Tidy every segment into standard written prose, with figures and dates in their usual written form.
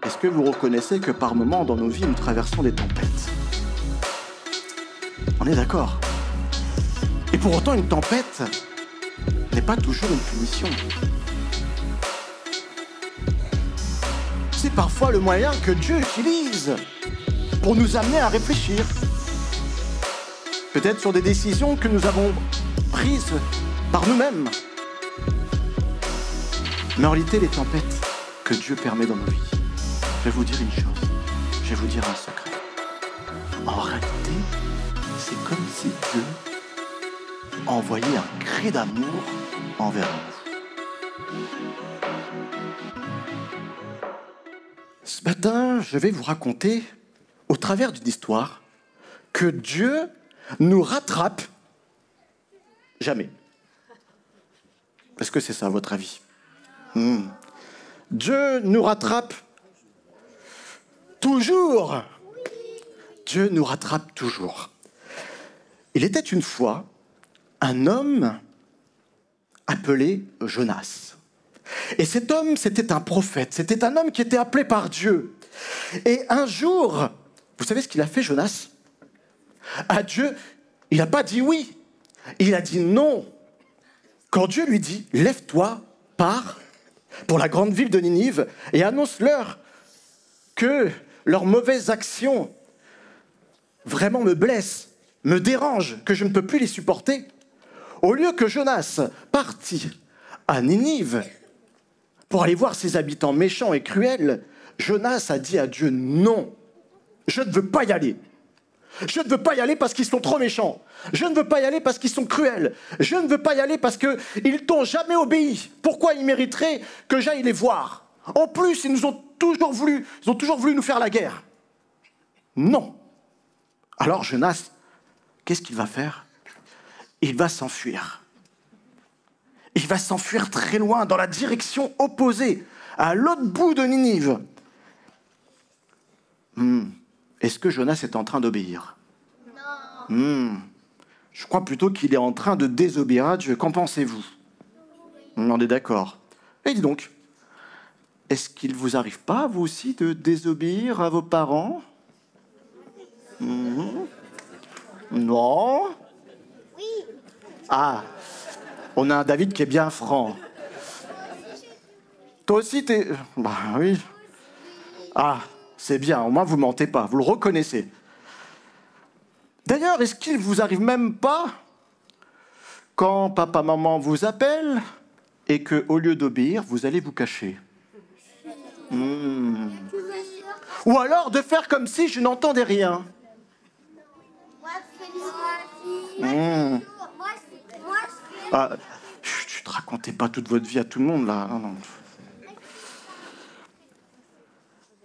Est-ce que vous reconnaissez que par moments dans nos vies, nous traversons des tempêtes? On est d'accord. Et pour autant, une tempête n'est pas toujours une punition. C'est parfois le moyen que Dieu utilise pour nous amener à réfléchir. Peut-être sur des décisions que nous avons prises par nous-mêmes. Mais en réalité, les tempêtes que Dieu permet dans nos vies, je vais vous dire une chose, je vais vous dire un secret. En réalité, c'est comme si Dieu envoyait un cri d'amour envers nous. Ce matin, je vais vous raconter, au travers d'une histoire, que Dieu nous rattrape jamais. Est-ce que c'est ça, à votre avis? Dieu nous rattrape toujours. Dieu nous rattrape toujours. Il était une fois un homme appelé Jonas. Et cet homme, c'était un prophète. C'était un homme qui était appelé par Dieu. Et un jour, vous savez ce qu'il a fait, Jonas? À Dieu, il n'a pas dit oui. Il a dit non. Quand Dieu lui dit, lève-toi, pars pour la grande ville de Ninive et annonce-leur que leurs mauvaises actions vraiment me blessent, me dérangent, que je ne peux plus les supporter. Au lieu que Jonas partit à Ninive pour aller voir ses habitants méchants et cruels, Jonas a dit à Dieu, non, je ne veux pas y aller. Je ne veux pas y aller parce qu'ils sont trop méchants. Je ne veux pas y aller parce qu'ils sont cruels. Je ne veux pas y aller parce qu'ils t'ont jamais obéi. Pourquoi ils mériteraient que j'aille les voir? En plus, ils ont toujours voulu nous faire la guerre. Non. Alors Jonas, qu'est-ce qu'il va faire? Il va s'enfuir. Il va s'enfuir très loin, dans la direction opposée, à l'autre bout de Ninive. Est-ce que Jonas est en train d'obéir? Non. Je crois plutôt qu'il est en train de désobéir à Dieu. Qu'en pensez-vous? On est d'accord. Et dis donc, est-ce qu'il vous arrive pas, vous aussi, de désobéir à vos parents? Non? Oui. Ah, on a un David qui est bien franc. Toi aussi, t'es... Bah oui. Ah, c'est bien, au moins vous mentez pas, vous le reconnaissez. D'ailleurs, est-ce qu'il vous arrive même pas, quand papa, maman vous appellent, et que au lieu d'obéir, vous allez vous cacher? Ou alors de faire comme si je n'entendais rien. Ah, tu te racontez pas toute votre vie à tout le monde, là. Non, non.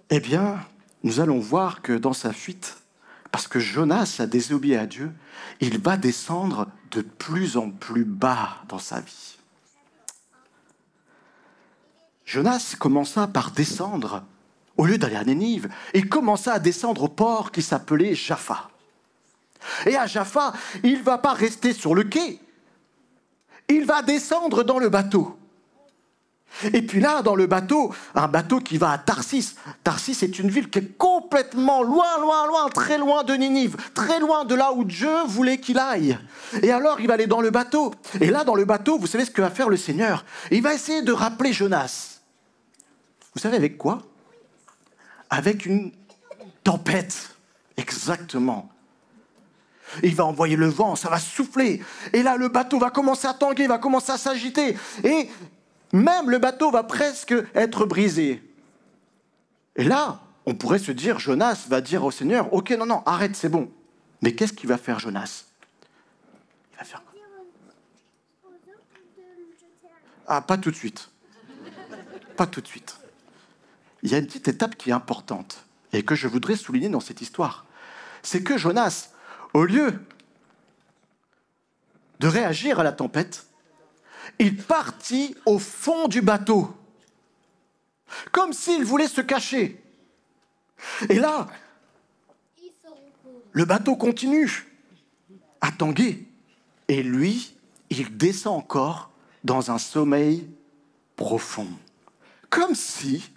Eh bien, nous allons voir que dans sa fuite, parce que Jonas a désobéi à Dieu, il va descendre de plus en plus bas dans sa vie. Jonas commença par descendre, au lieu d'aller à Ninive, il commença à descendre au port qui s'appelait Jaffa. Et à Jaffa, il ne va pas rester sur le quai, il va descendre dans le bateau. Et puis là, dans le bateau, un bateau qui va à Tarsis. Tarsis est une ville qui est complètement loin, loin, loin, très loin de Ninive, très loin de là où Dieu voulait qu'il aille. Et alors, il va aller dans le bateau. Et là, dans le bateau, vous savez ce que va faire le Seigneur? Il va essayer de rappeler Jonas. Vous savez avec quoi? Avec une tempête. Exactement. Il va envoyer le vent, ça va souffler. Et là, le bateau va commencer à tanguer, va commencer à s'agiter. Et même le bateau va presque être brisé. Et là, on pourrait se dire, Jonas va dire au Seigneur, ok, non, non, arrête, c'est bon. Mais qu'est-ce qu'il va faire, Jonas? Il va faire quoi? Ah, pas tout de suite. Pas tout de suite. Il y a une petite étape qui est importante et que je voudrais souligner dans cette histoire. C'est que Jonas, au lieu de réagir à la tempête, il partit au fond du bateau, comme s'il voulait se cacher. Et là, le bateau continue à tanguer. Et lui, il descend encore dans un sommeil profond. Comme si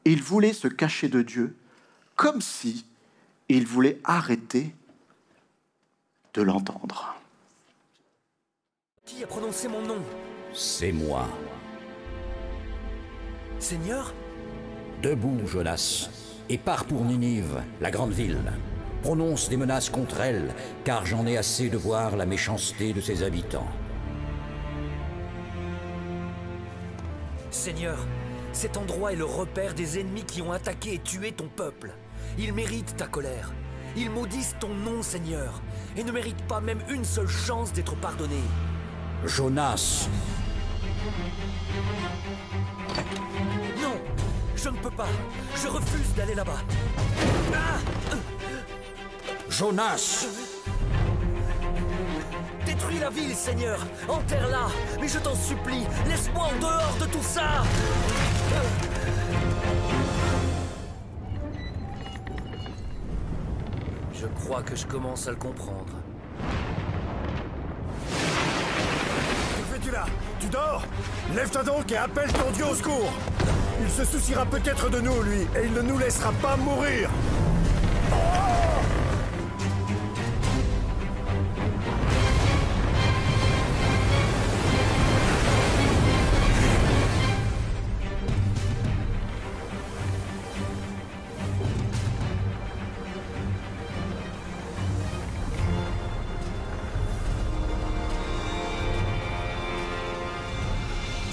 il voulait se cacher de Dieu, comme si il voulait arrêter de l'entendre. Qui a prononcé mon nom? C'est moi. Seigneur? Debout, Jonas, et pars pour Ninive, la grande ville. Prononce des menaces contre elle, car j'en ai assez de voir la méchanceté de ses habitants. Seigneur, cet endroit est le repère des ennemis qui ont attaqué et tué ton peuple. Ils méritent ta colère. Ils maudissent ton nom, Seigneur, et ne méritent pas même une seule chance d'être pardonnés. Jonas! Non, je ne peux pas. Je refuse d'aller là-bas. Ah! Jonas! Détruis la ville, Seigneur. Enterre-la. Mais je t'en supplie, laisse-moi en dehors de tout ça. Je crois que je commence à le comprendre. Que fais-tu là? Tu dors? Lève-toi donc et appelle ton Dieu au secours. Il se souciera peut-être de nous, lui, et il ne nous laissera pas mourir.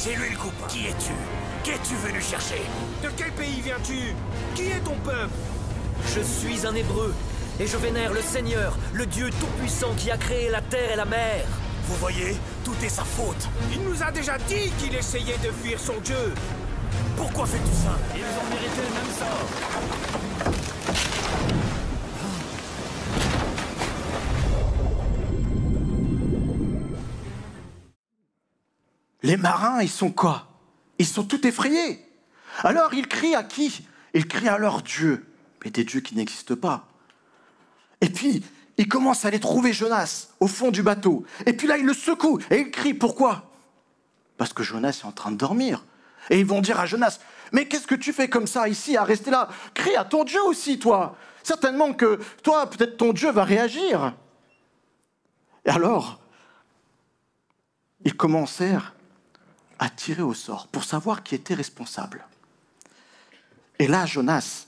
C'est lui le coupable. Qui es-tu? Qu'es-tu venu chercher? De quel pays viens-tu? Qui est ton peuple? Je suis un Hébreu, et je vénère le Seigneur, le Dieu tout-puissant qui a créé la terre et la mer. Vous voyez, tout est sa faute. Il nous a déjà dit qu'il essayait de fuir son Dieu. Pourquoi fais-tu ça? Ils ont mérité le même sort. Les marins, ils sont quoi? Ils sont tout effrayés. Alors ils crient à qui? Ils crient à leur Dieu, mais des dieux qui n'existent pas. Et puis, ils commencent à aller trouver Jonas au fond du bateau. Et puis là, ils le secouent et ils crient. Pourquoi? Parce que Jonas est en train de dormir. Et ils vont dire à Jonas, mais qu'est-ce que tu fais comme ça ici, à rester là? Crie à ton Dieu aussi, toi. Certainement que toi, peut-être ton Dieu va réagir. Et alors, ils commencèrent à tirer au sort pour savoir qui était responsable. Et là, Jonas,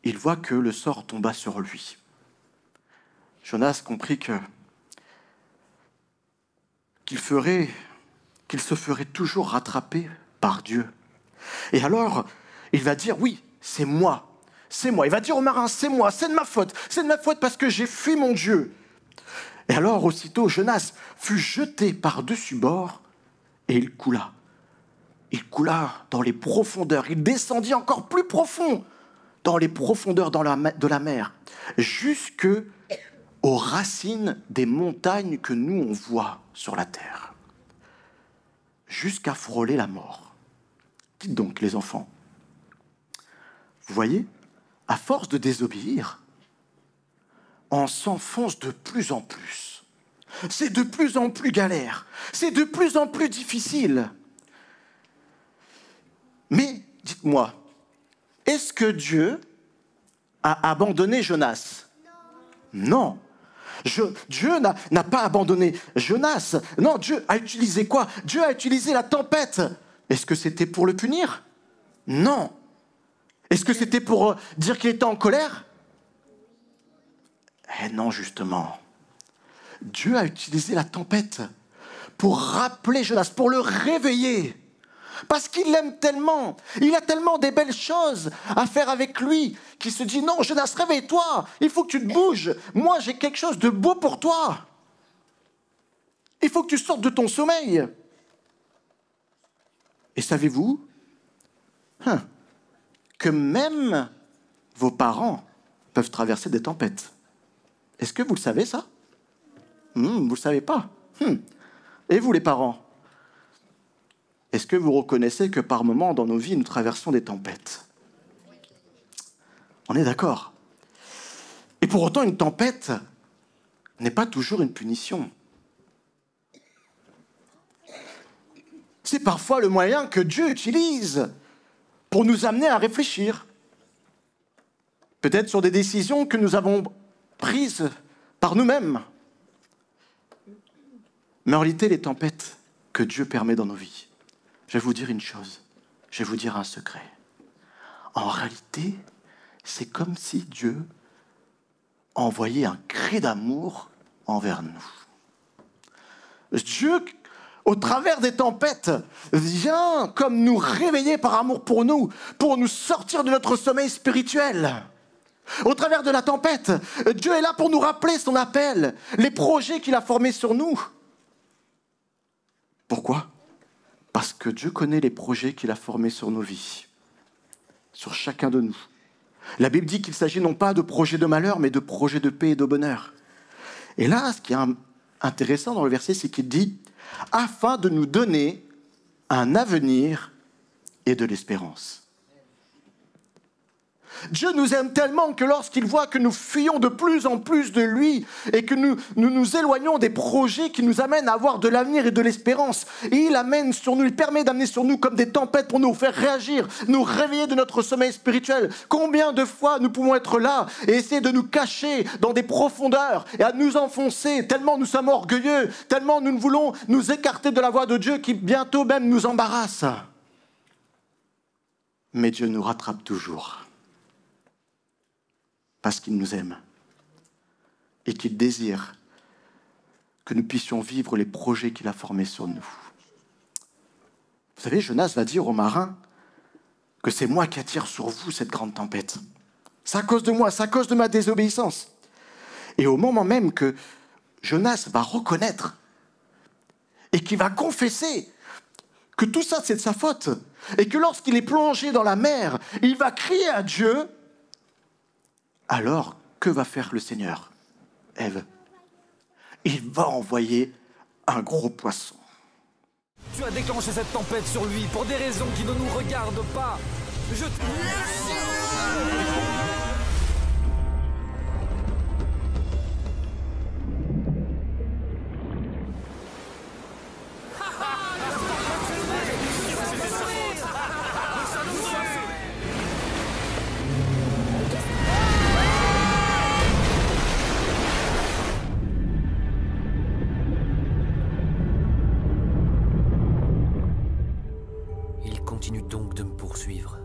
il voit que le sort tomba sur lui. Jonas comprit qu'il se ferait toujours rattraper par Dieu. Et alors, il va dire, oui, c'est moi. C'est moi. Il va dire aux marins, c'est moi, c'est de ma faute. C'est de ma faute parce que j'ai fui mon Dieu. Et alors, aussitôt, Jonas fut jeté par-dessus bord et il coula. Il coula dans les profondeurs. Il descendit encore plus profond dans les profondeurs de la mer, jusque aux racines des montagnes que nous, on voit sur la terre, jusqu'à frôler la mort. Dites donc, les enfants, vous voyez, à force de désobéir, on s'enfonce de plus en plus. C'est de plus en plus galère. C'est de plus en plus difficile. Mais, dites-moi, est-ce que Dieu a abandonné Jonas? Non. Dieu n'a pas abandonné Jonas. Non, Dieu a utilisé quoi? Dieu a utilisé la tempête. Est-ce que c'était pour le punir? Non. Est-ce que c'était pour dire qu'il était en colère? Eh non, justement. Dieu a utilisé la tempête pour rappeler Jonas, pour le réveiller. Parce qu'il l'aime tellement. Il a tellement des belles choses à faire avec lui qu'il se dit, non, Jonas, réveille-toi. Il faut que tu te bouges. Moi, j'ai quelque chose de beau pour toi. Il faut que tu sortes de ton sommeil. Et savez-vous que même vos parents peuvent traverser des tempêtes. Est-ce que vous le savez, ça? Vous ne le savez pas. Et vous, les parents? Est-ce que vous reconnaissez que par moments, dans nos vies, nous traversons des tempêtes? On est d'accord. Et pour autant, une tempête n'est pas toujours une punition. C'est parfois le moyen que Dieu utilise pour nous amener à réfléchir. Peut-être sur des décisions que nous avons prises par nous-mêmes. Mais en réalité, les tempêtes que Dieu permet dans nos vies, je vais vous dire une chose, je vais vous dire un secret. En réalité, c'est comme si Dieu envoyait un cri d'amour envers nous. Dieu, au travers des tempêtes, vient comme nous réveiller par amour pour nous sortir de notre sommeil spirituel. Au travers de la tempête, Dieu est là pour nous rappeler son appel, les projets qu'il a formés sur nous. Pourquoi ? Parce que Dieu connaît les projets qu'il a formés sur nos vies, sur chacun de nous. La Bible dit qu'il s'agit non pas de projets de malheur, mais de projets de paix et de bonheur. Et là, ce qui est intéressant dans le verset, c'est qu'il dit « afin de nous donner un avenir et de l'espérance ». Dieu nous aime tellement que lorsqu'il voit que nous fuyons de plus en plus de lui et que nous éloignons des projets qui nous amènent à avoir de l'avenir et de l'espérance, et il amène sur nous, il permet d'amener sur nous comme des tempêtes pour nous faire réagir, nous réveiller de notre sommeil spirituel. Combien de fois nous pouvons être là et essayer de nous cacher dans des profondeurs et à nous enfoncer tellement nous sommes orgueilleux, tellement nous voulons nous écarter de la voie de Dieu qui bientôt même nous embarrasse. Mais Dieu nous rattrape toujours. Parce qu'il nous aime et qu'il désire que nous puissions vivre les projets qu'il a formés sur nous. Vous savez, Jonas va dire aux marins que c'est moi qui attire sur vous cette grande tempête. C'est à cause de moi, c'est à cause de ma désobéissance. Et au moment même que Jonas va reconnaître et qu'il va confesser que tout ça c'est de sa faute et que lorsqu'il est plongé dans la mer, il va crier à Dieu. Alors, que va faire le Seigneur, Ève? Il va envoyer un gros poisson. Tu as déclenché cette tempête sur lui pour des raisons qui ne nous regardent pas. Je te... continue donc de me poursuivre.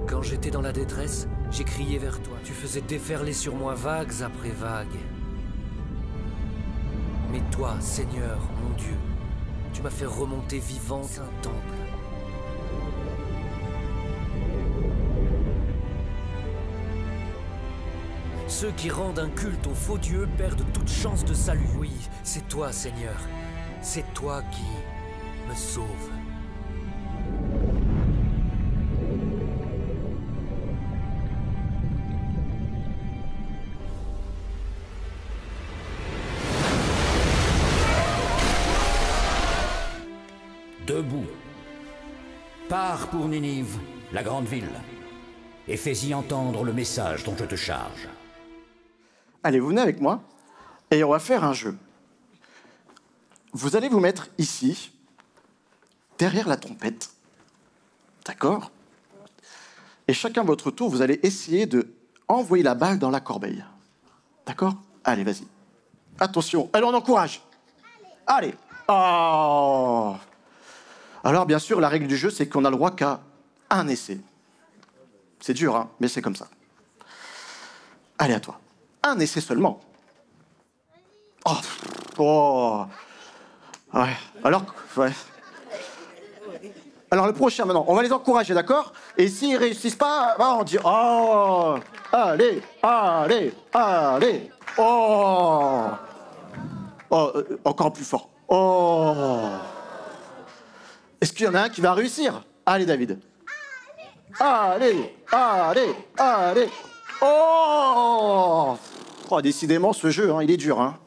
Quand j'étais dans la détresse, j'ai crié vers toi. Tu faisais déferler sur moi vagues après vagues. Mais toi, Seigneur, mon Dieu, tu m'as fait remonter vivant un temple. Ceux qui rendent un culte aux faux dieux perdent toute chance de salut. Oui, c'est toi, Seigneur. C'est toi qui me sauves. Debout. Pars pour Ninive, la grande ville, et fais-y entendre le message dont je te charge. Allez, vous venez avec moi et on va faire un jeu. Vous allez vous mettre ici, derrière la trompette, d'accord? Et chacun à votre tour, vous allez essayer de envoyer la balle dans la corbeille. D'accord? Allez, vas-y. Attention, allez, on encourage. Allez. Oh. Alors, bien sûr, la règle du jeu, c'est qu'on n'a le droit qu'à un essai. C'est dur, hein, mais c'est comme ça. Allez, à toi. Un essai seulement. Oh. Oh. Ouais. Alors, ouais. Alors, le prochain, maintenant, on va les encourager, d'accord? Et s'ils ne réussissent pas, on dit « Oh. Allez, allez, allez. Oh. Oh, encore plus fort. Oh. Est-ce qu'il y en a un qui va réussir? Allez, David. Allez, allez, allez. Oh, oh, décidément, ce jeu, hein, il est dur. Hein.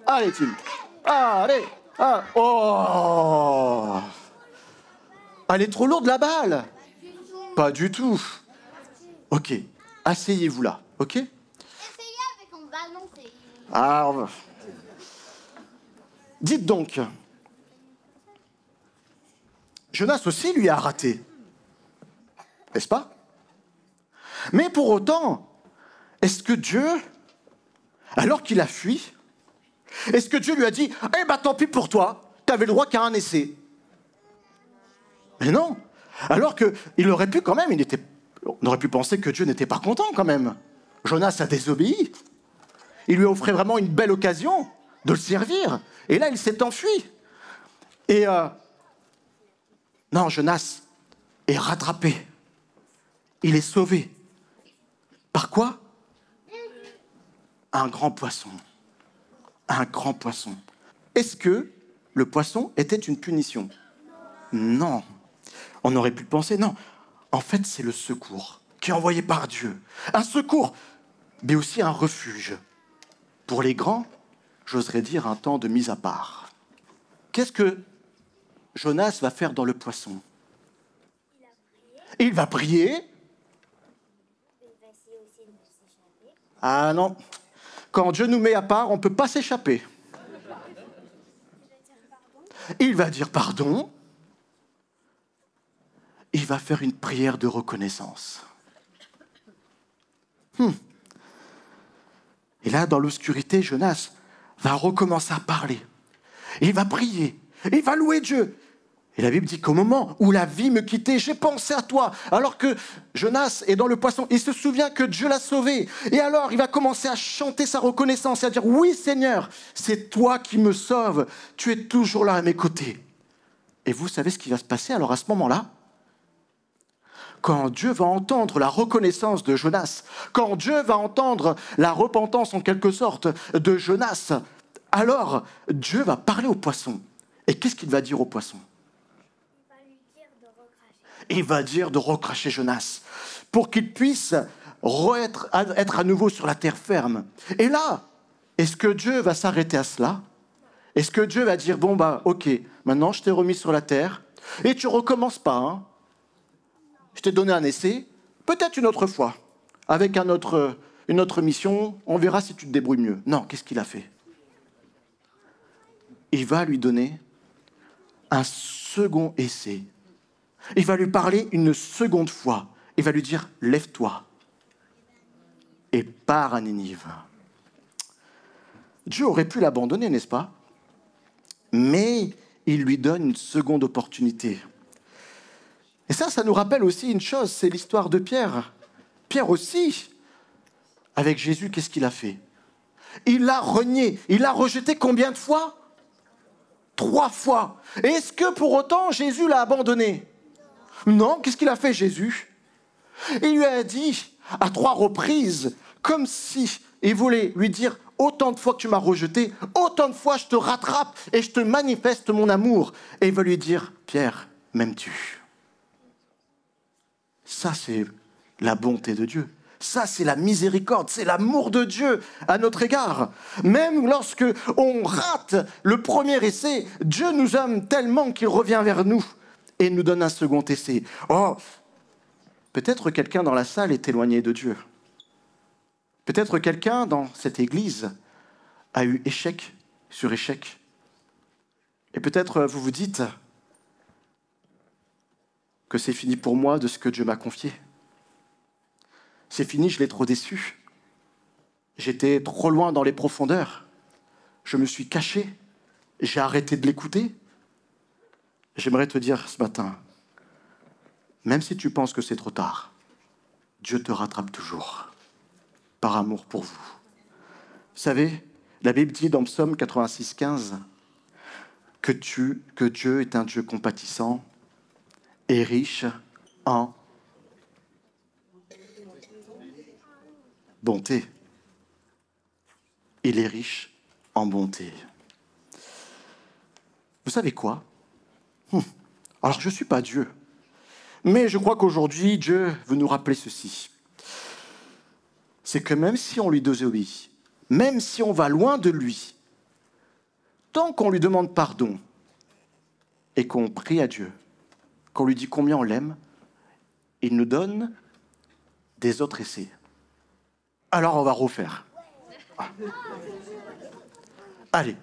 Allez, Tim. Allez. Ah. Oh. Elle est trop lourde, la balle. Pas du tout. Ok, asseyez-vous là. Ok? Essayez avec un ballon, c'est... Ah, dites donc, Jonas aussi, lui, a raté. N'est-ce pas? Mais pour autant, est-ce que Dieu, alors qu'il a fui, est-ce que Dieu lui a dit « Eh ben tant pis pour toi, tu avais le droit qu'à un essai ». Mais non. Alors qu'il aurait pu quand même, on aurait pu penser que Dieu n'était pas content quand même. Jonas a désobéi. Il lui offrait vraiment une belle occasion de le servir. Et là, il s'est enfui. Et non, Jonas est rattrapé. Il est sauvé. Par quoi? Un grand poisson. Un grand poisson. Est-ce que le poisson était une punition? Non. On aurait pu le penser, non. En fait, c'est le secours qui est envoyé par Dieu. Un secours, mais aussi un refuge. Pour les grands, j'oserais dire un temps de mise à part. Qu'est-ce que Jonas va faire dans le poisson? Il va prier. Ah non, quand Dieu nous met à part, on ne peut pas s'échapper. Il va dire pardon. Il va faire une prière de reconnaissance. Et là, dans l'obscurité, Jonas va recommencer à parler. Il va prier. Il va louer Dieu. Et la Bible dit qu'au moment où la vie me quittait, j'ai pensé à toi. Alors que Jonas est dans le poisson, il se souvient que Dieu l'a sauvé. Et alors, il va commencer à chanter sa reconnaissance et à dire « Oui, Seigneur, c'est toi qui me sauves. Tu es toujours là à mes côtés. » Et vous savez ce qui va se passer alors à ce moment-là? Quand Dieu va entendre la reconnaissance de Jonas, quand Dieu va entendre la repentance en quelque sorte de Jonas, alors Dieu va parler au poisson. Et qu'est-ce qu'il va dire au poisson? Il va dire de recracher Jonas pour qu'il puisse être à nouveau sur la terre ferme. Et là, est-ce que Dieu va s'arrêter à cela? Est-ce que Dieu va dire, bon bah ok, maintenant je t'ai remis sur la terre et tu recommences pas, hein? Je t'ai donné un essai, peut-être une autre fois, avec une autre mission, on verra si tu te débrouilles mieux. Non, qu'est-ce qu'il a fait? Il va lui donner un second essai. Il va lui parler une seconde fois. Il va lui dire, lève-toi et pars à Ninive. Dieu aurait pu l'abandonner, n'est-ce pas? Mais il lui donne une seconde opportunité. Et ça nous rappelle aussi une chose, c'est l'histoire de Pierre. Pierre aussi, avec Jésus, qu'est-ce qu'il a fait? Il l'a renié, il l'a rejeté combien de fois? 3 fois. Et est-ce que pour autant Jésus l'a abandonné? Non, qu'est-ce qu'il a fait Jésus? Il lui a dit à 3 reprises, comme si il voulait lui dire, autant de fois que tu m'as rejeté, autant de fois je te rattrape et je te manifeste mon amour. Et il va lui dire, Pierre, m'aimes-tu? Ça, c'est la bonté de Dieu. Ça, c'est la miséricorde, c'est l'amour de Dieu à notre égard. Même lorsque on rate le premier essai, Dieu nous aime tellement qu'il revient vers nous et nous donne un second essai. Oh, peut-être quelqu'un dans la salle est éloigné de Dieu. Peut-être quelqu'un dans cette église a eu échec sur échec. Et peut-être vous vous dites que c'est fini pour moi de ce que Dieu m'a confié. C'est fini, je l'ai trop déçu. J'étais trop loin dans les profondeurs. Je me suis caché. J'ai arrêté de l'écouter. J'aimerais te dire ce matin, même si tu penses que c'est trop tard, Dieu te rattrape toujours, par amour pour vous. Vous savez, la Bible dit dans Psaume 86, 15, que Dieu est un Dieu compatissant et riche en bonté. Il est riche en bonté. Vous savez quoi? Alors, je ne suis pas Dieu, mais je crois qu'aujourd'hui, Dieu veut nous rappeler ceci. C'est que même si on lui désobéit, même si on va loin de lui, tant qu'on lui demande pardon et qu'on prie à Dieu, qu'on lui dit combien on l'aime, il nous donne des autres essais. Alors on va refaire. Allez.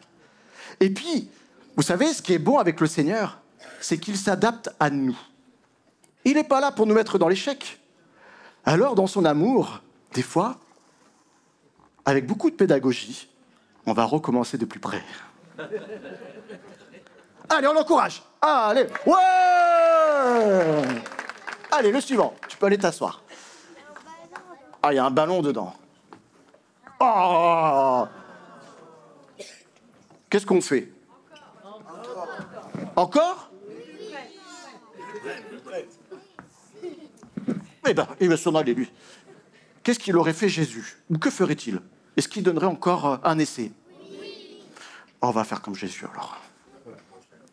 Et puis, vous savez, ce qui est bon avec le Seigneur, c'est qu'il s'adapte à nous. Il n'est pas là pour nous mettre dans l'échec. Alors, dans son amour, des fois, avec beaucoup de pédagogie, on va recommencer de plus près. Allez, on l'encourage. Allez, ouais. Allez, le suivant. Tu peux aller t'asseoir. Ah, il y a un ballon dedans. Oh. Qu'est-ce qu'on fait? Encore? Eh bien, il va s'en aller, lui. Qu'est-ce qu'il aurait fait Jésus? Ou que ferait-il? Est-ce qu'il donnerait encore un essai? On va faire comme Jésus, alors.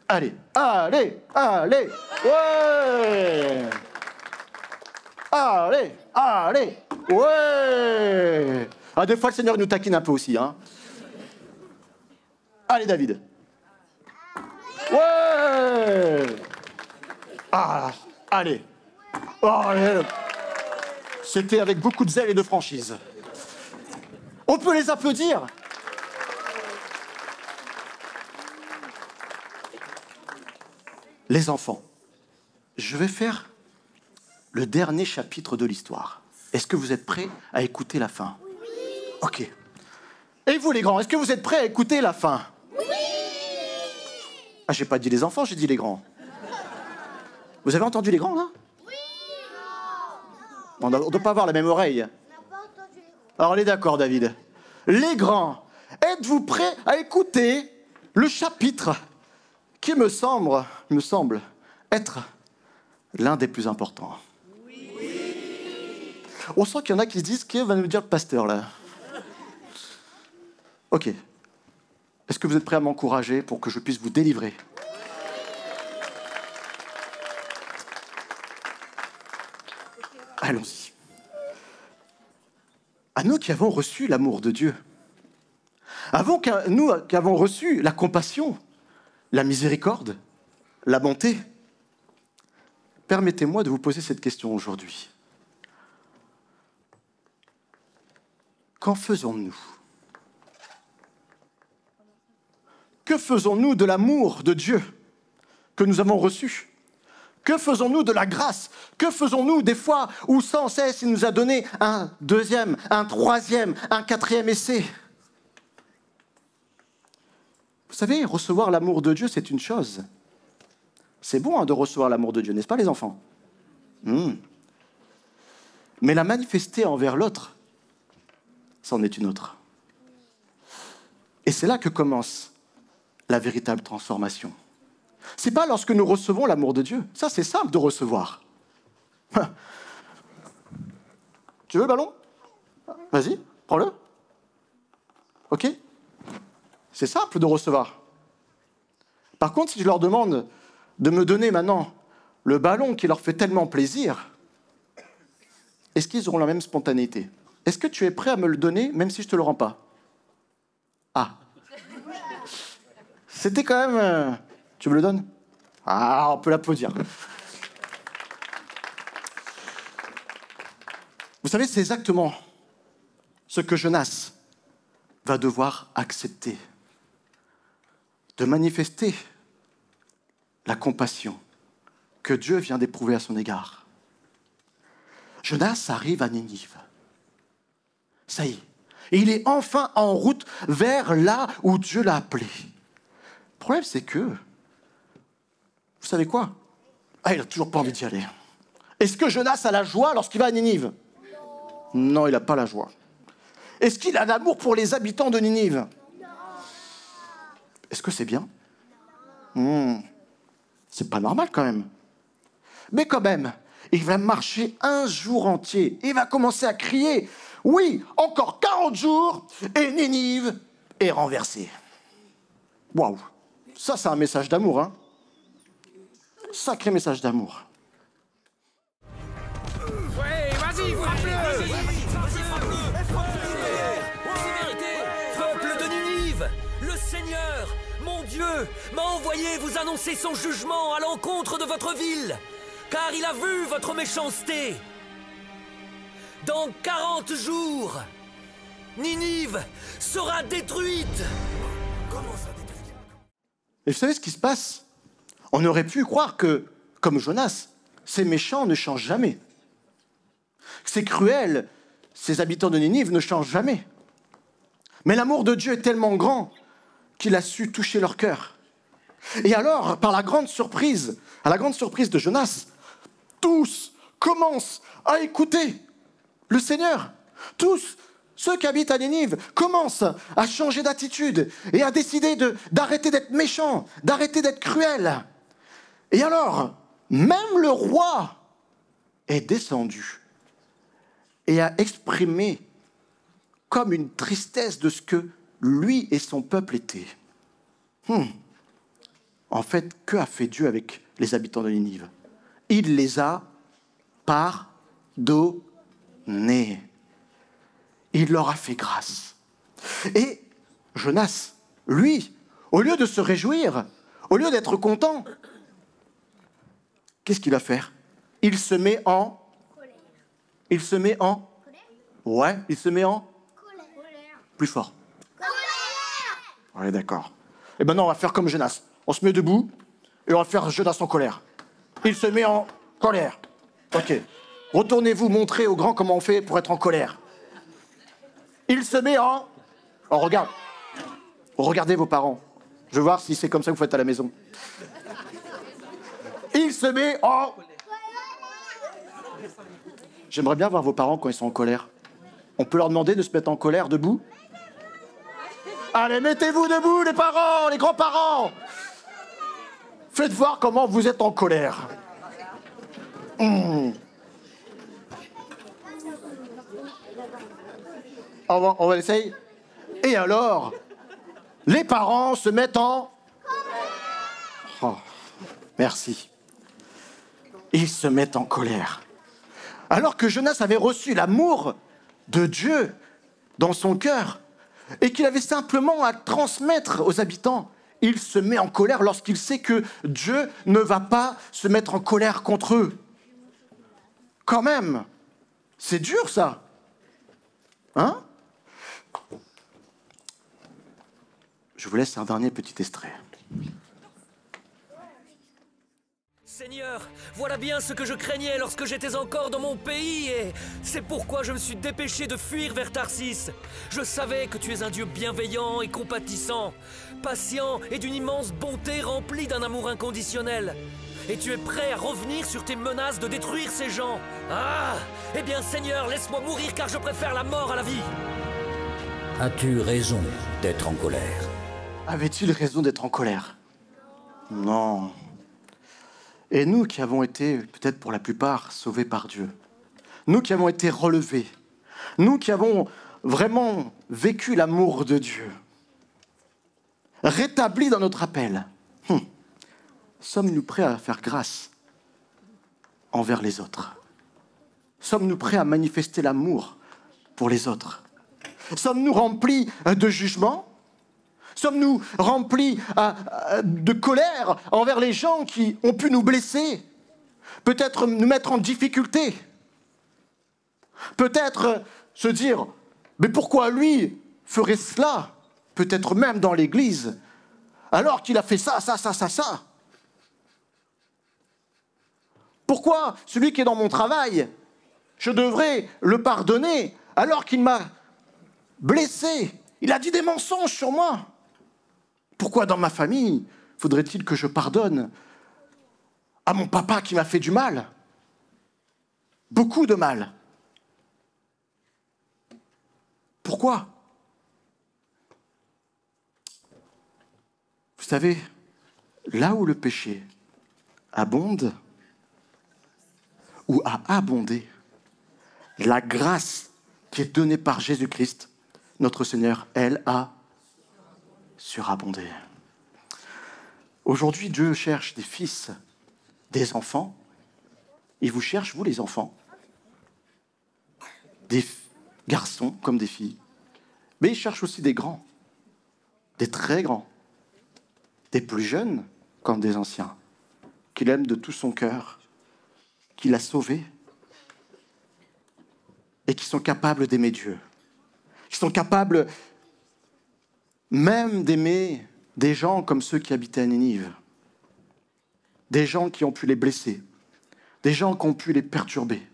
Allez, allez, allez, ouais. Allez, allez, ouais. Ah, des fois, le Seigneur nous taquine un peu aussi, hein. Allez, David. Ouais. Ah, allez. Oh, allez. C'était avec beaucoup de zèle et de franchise. On peut les applaudir. Les enfants, je vais faire le dernier chapitre de l'histoire. Est-ce que vous êtes prêts à écouter la fin? Oui. Ok. Et vous, les grands, est-ce que vous êtes prêts à écouter la fin? Oui. Ah, j'ai pas dit les enfants, j'ai dit les grands. Vous avez entendu les grands, là? Oui. On ne doit pas avoir la même oreille. Alors, on est d'accord, David. Les grands, êtes-vous prêts à écouter le chapitre qui me semble être l'un des plus importants? Oui. On sent qu'il y en a qui se disent, qu'est-ce que va nous dire le pasteur, là? Ok. Est-ce que vous êtes prêts à m'encourager pour que je puisse vous délivrer? Allons-y. À nous qui avons reçu l'amour de Dieu, nous qui avons reçu la compassion, la miséricorde, la bonté, permettez-moi de vous poser cette question aujourd'hui. Qu'en faisons-nous? Que faisons-nous de l'amour de Dieu que nous avons reçu? Que faisons-nous de la grâce? Que faisons-nous des fois où sans cesse il nous a donné un deuxième, un troisième, un quatrième essai? Vous savez, recevoir l'amour de Dieu, c'est une chose. C'est bon de recevoir l'amour de Dieu, n'est-ce pas les enfants? Mais la manifester envers l'autre, c'en est une autre. Et c'est là que commence la véritable transformation. C'est pas lorsque nous recevons l'amour de Dieu. Ça, c'est simple de recevoir. Tu veux le ballon? Vas-y, prends-le. Ok? C'est simple de recevoir. Par contre, si je leur demande de me donner maintenant le ballon qui leur fait tellement plaisir, est-ce qu'ils auront la même spontanéité? Est-ce que tu es prêt à me le donner, même si je ne te le rends pas? Ah. C'était quand même... Tu me le donnes? Ah, on peut l'applaudir. Vous savez, c'est exactement ce que Jonas va devoir accepter. De manifester la compassion que Dieu vient d'éprouver à son égard. Jonas arrive à Ninive. Ça y est, il est enfin en route vers là où Dieu l'a appelé. Le problème, c'est que, vous savez quoi? Ah, il n'a toujours pas envie d'y aller. Est-ce que Jonas a la joie lorsqu'il va à Ninive? Non, il n'a pas la joie. Est-ce qu'il a l'amour pour les habitants de Ninive? Est-ce que c'est bien? C'est pas normal quand même. Mais quand même, il va marcher un jour entier. Il va commencer à crier, oui, encore 40 jours et Ninive est renversée. Waouh, ça c'est un message d'amour, hein. Sacré message d'amour. Ouais, vas-y, frappe-le! Peuple de Ninive, le Seigneur, mon Dieu, m'a envoyé vous annoncer son jugement à l'encontre de votre ville, car il a vu votre méchanceté. Dans 40 jours, Ninive sera détruite. Comment ça détruit? Et vous savez ce qui se passe? On aurait pu croire que, comme Jonas, ces méchants ne changent jamais. Ces cruels, ces habitants de Ninive ne changent jamais. Mais l'amour de Dieu est tellement grand qu'il a su toucher leur cœur. Et alors, par à la grande surprise de Jonas, tous commencent à écouter le Seigneur. Tous ceux qui habitent à Ninive commencent à changer d'attitude et à décider d'arrêter d'être méchants, d'arrêter d'être cruels. Et alors, même le roi est descendu et a exprimé comme une tristesse de ce que lui et son peuple étaient. En fait, que a fait Dieu avec les habitants de Ninive? Il les a pardonnés. Il leur a fait grâce. Et Jonas, lui, au lieu de se réjouir, au lieu d'être content, qu'est-ce qu'il va faire? Il se met en... Il se met en... Ouais, il se met en... Plus fort. Ouais, d'accord. Et maintenant, on va faire comme Jonas. On se met debout et on va faire Jonas en colère. Il se met en colère. Ok. Retournez-vous montrer aux grands comment on fait pour être en colère. Il se met en... Oh, regarde. Regardez vos parents. Je veux voir si c'est comme ça que vous faites à la maison. Il se met en... J'aimerais bien voir vos parents quand ils sont en colère. On peut leur demander de se mettre en colère debout? Allez, mettez-vous debout, les parents, les grands-parents. Faites voir comment vous êtes en colère. On va essayer. Et alors, les parents se mettent en... Oh, merci. Ils se mettent en colère. Alors que Jonas avait reçu l'amour de Dieu dans son cœur et qu'il avait simplement à transmettre aux habitants, il se met en colère lorsqu'il sait que Dieu ne va pas se mettre en colère contre eux. Quand même, c'est dur ça. Hein? Je vous laisse un dernier petit extrait. Seigneur, voilà bien ce que je craignais lorsque j'étais encore dans mon pays et c'est pourquoi je me suis dépêché de fuir vers Tarsis. Je savais que tu es un Dieu bienveillant et compatissant, patient et d'une immense bonté rempli d'un amour inconditionnel. Et tu es prêt à revenir sur tes menaces de détruire ces gens. Ah! Eh bien Seigneur, laisse-moi mourir car je préfère la mort à la vie. As-tu raison d'être en colère? Avait-il raison d'être en colère? Non. Et nous qui avons été, peut-être pour la plupart, sauvés par Dieu, nous qui avons été relevés, nous qui avons vraiment vécu l'amour de Dieu, rétablis dans notre appel, sommes-nous prêts à faire grâce envers les autres? Sommes-nous prêts à manifester l'amour pour les autres? Sommes-nous remplis de jugement? Sommes-nous remplis de colère envers les gens qui ont pu nous blesser? Peut-être nous mettre en difficulté? Peut-être se dire, mais pourquoi lui ferait cela? Peut-être même dans l'église, alors qu'il a fait ça. Pourquoi celui qui est dans mon travail, je devrais le pardonner alors qu'il m'a blessé? Il a dit des mensonges sur moi. Pourquoi dans ma famille faudrait-il que je pardonne à mon papa qui m'a fait du mal? Beaucoup de mal. Pourquoi? Vous savez, là où le péché abonde, ou a abondé, la grâce qui est donnée par Jésus-Christ, notre Seigneur, elle a surabondé. Aujourd'hui, Dieu cherche des fils, des enfants. Il vous cherche, vous les enfants, des garçons comme des filles. Mais il cherche aussi des grands, des très grands, des plus jeunes comme des anciens, qu'il aime de tout son cœur, qu'il a sauvés et qui sont capables d'aimer Dieu. qui sont capables même d'aimer des gens comme ceux qui habitaient à Ninive, des gens qui ont pu les blesser, des gens qui ont pu les perturber,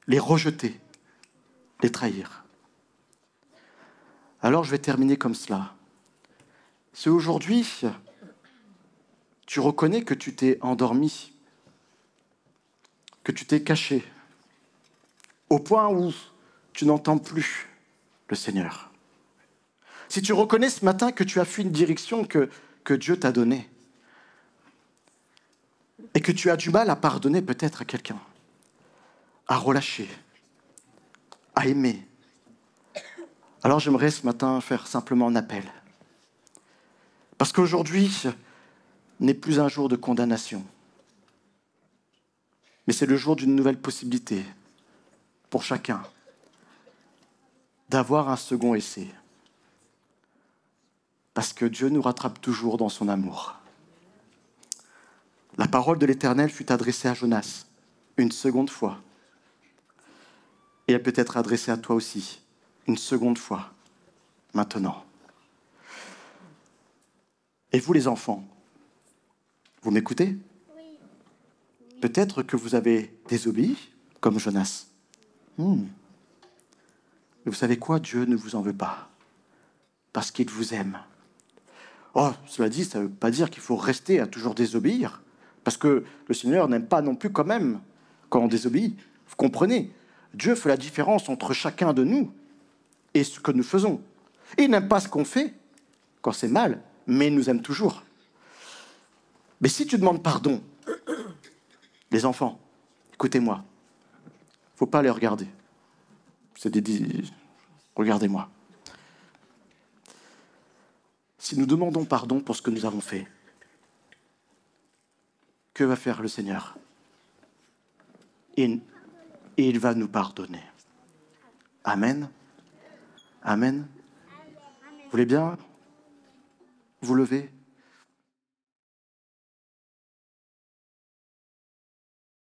les rejeter, les trahir. Alors je vais terminer comme cela. Si aujourd'hui, tu reconnais que tu t'es endormi, que tu t'es caché, au point où tu n'entends plus le Seigneur. Si tu reconnais ce matin que tu as fui une direction que Dieu t'a donnée et que tu as du mal à pardonner peut-être à quelqu'un, à relâcher, à aimer, alors j'aimerais ce matin faire simplement un appel. Parce qu'aujourd'hui n'est plus un jour de condamnation, mais c'est le jour d'une nouvelle possibilité pour chacun d'avoir un second essai. Parce que Dieu nous rattrape toujours dans son amour. La parole de l'Éternel fut adressée à Jonas une seconde fois. Et elle peut être adressée à toi aussi une seconde fois, maintenant. Et vous les enfants, vous m'écoutez? Oui. Peut-être que vous avez désobéi, comme Jonas. Mais vous savez quoi? Dieu ne vous en veut pas, parce qu'il vous aime. Oh, cela dit, ça ne veut pas dire qu'il faut rester à toujours désobéir, parce que le Seigneur n'aime pas non plus quand même quand on désobéit. Vous comprenez? Dieu fait la différence entre chacun de nous et ce que nous faisons. Il n'aime pas ce qu'on fait quand c'est mal, mais il nous aime toujours. Mais si tu demandes pardon, les enfants, écoutez-moi, il ne faut pas les regarder. Regardez-moi. Si nous demandons pardon pour ce que nous avons fait, que va faire le Seigneur? Et il va nous pardonner. Amen. Amen. Vous voulez bien vous lever?